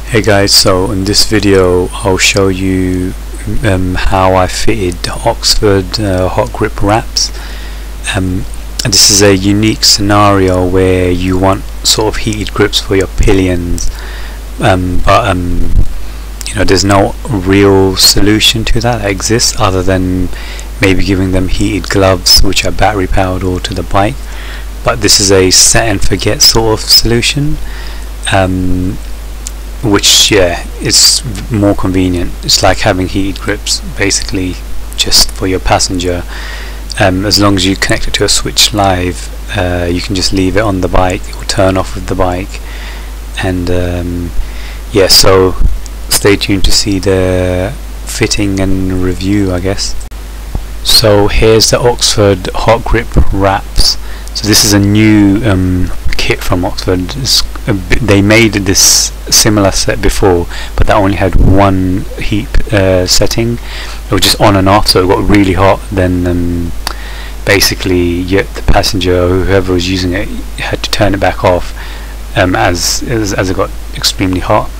Hey guys, so in this video I'll show you how I fitted Oxford HotGrip wraps. This is a unique scenario where you want sort of heated grips for your pillions, but you know, there's no real solution to that exists other than maybe giving them heated gloves which are battery powered or to the bike. But this is a set and forget sort of solution, which it's more convenient. It's like having heated grips basically, just for your passenger. As long as you connect it to a switch live, you can just leave it on the bike or turn off with the bike. And so stay tuned to see the fitting and review, I guess. So here's the Oxford HotGrip wraps. So this is a new kit from Oxford. They made this similar set before, but that only had one heat setting. It was just on and off, so it got really hot. Then basically, the passenger or whoever was using it had to turn it back off as it got extremely hot.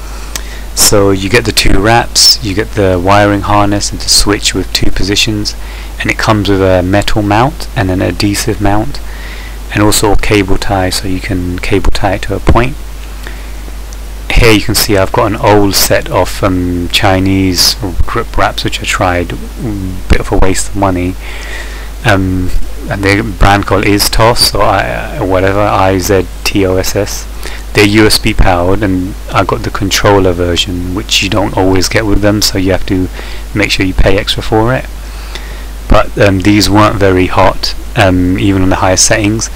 So you get the two wraps, you get the wiring harness and the switch with two positions, and it comes with a metal mount and an adhesive mount, and also a cable tie, so you can cable tie it to a point. Here you can see I've got an old set of Chinese grip wraps which I tried, bit of a waste of money, and their brand called IZTOS, or whatever, IZTOSS. They're USB powered, and I got the controller version, which you don't always get with them, so you have to make sure you pay extra for it. But these weren't very hot, even on the highest settings.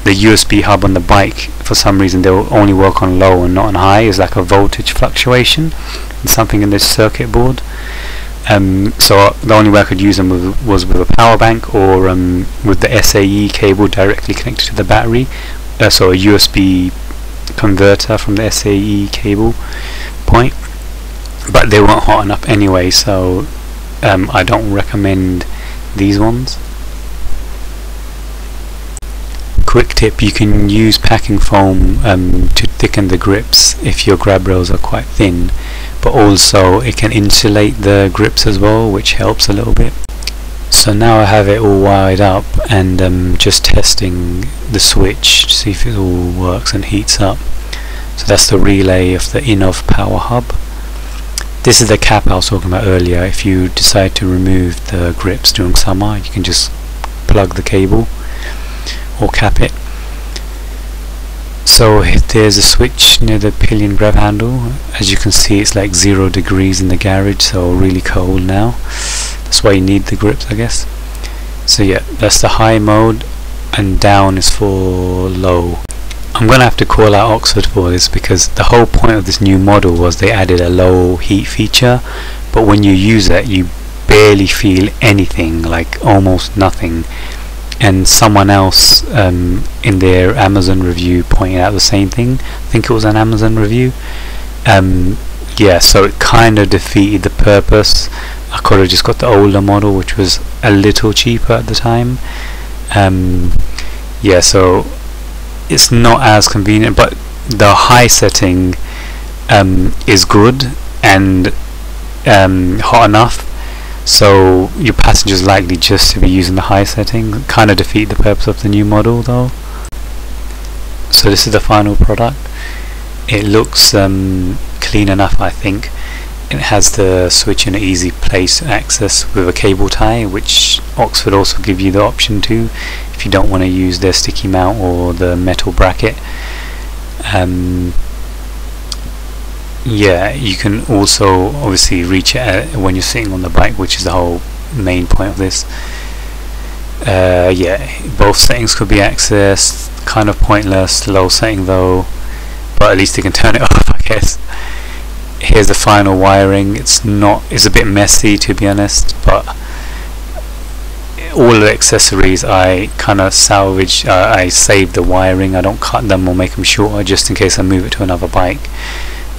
The USB hub on the bike, for some reason they'll only work on low and not on high. It's like a voltage fluctuation, something in this circuit board. So the only way I could use them was with a power bank, or with the SAE cable directly connected to the battery. So a USB converter from the SAE cable point. But they weren't hot enough anyway, so I don't recommend these ones. Quick tip: you can use packing foam to thicken the grips if your grab rails are quite thin, but also it can insulate the grips as well, which helps a little bit. So now I have it all wired up, and just testing the switch to see if it all works and heats up. So that's the relay of the INOV power hub. This is the cap I was talking about earlier. If you decide to remove the grips during summer, you can just plug the cable or cap it. So there's a switch near the Pillion grab handle. As you can see, it's like 0 degrees in the garage, so really cold now. That's why you need the grips, I guess. So yeah, that's the high mode, and down is for low. I'm gonna have to call out Oxford for this, because the whole point of this new model was they added a low heat feature, but when you use it you barely feel anything, like almost nothing. And someone else in their Amazon review pointed out the same thing. I think it was an Amazon review. So it kind of defeated the purpose. I could have just got the older model, which was a little cheaper at the time. So it's not as convenient, but the high setting is good and hot enough, so your passenger's likely just to be using the high setting. Kind of defeat the purpose of the new model though. So this is the final product. It looks clean enough, I think. It has the switch in an easy place to access with a cable tie, which Oxford also give you the option to if you don't want to use their sticky mount or the metal bracket. You can also obviously reach it when you're sitting on the bike, which is the whole main point of this. Both settings could be accessed. Kind of pointless, low setting though, but at least you can turn it off, I guess. Here's the final wiring. It's a bit messy, to be honest, but all the accessories I kind of salvaged. I saved the wiring. I don't cut them or make them shorter, just in case I move it to another bike.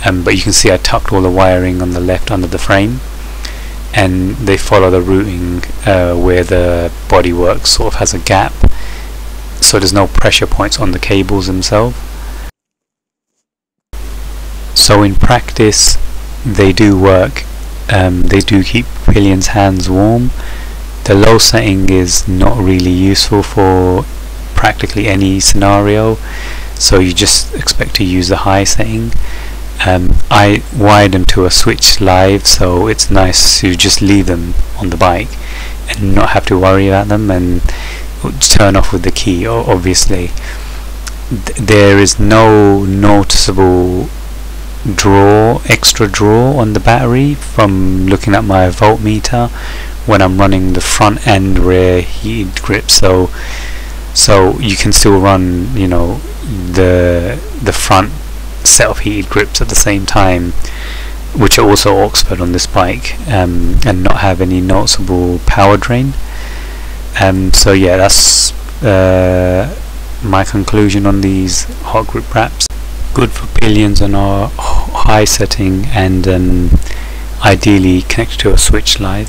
But you can see I tucked all the wiring on the left under the frame, and they follow the routing where the bodywork sort of has a gap, so there's no pressure points on the cables themselves. So in practice they do work. They do keep Pillion's hands warm. The low setting is not really useful for practically any scenario, so you just expect to use the high setting. I wired them to a switch live, so it's nice to just leave them on the bike and not have to worry about them and turn off with the key. Obviously there is no noticeable extra draw on the battery from looking at my voltmeter when I'm running the front and rear heated grips, so you can still run, you know, the front set of heated grips at the same time, which are also Oxford on this bike, and not have any noticeable power drain. So yeah, that's my conclusion on these hot grip wraps. Good for Pillions on our high setting, and ideally connected to a switch live.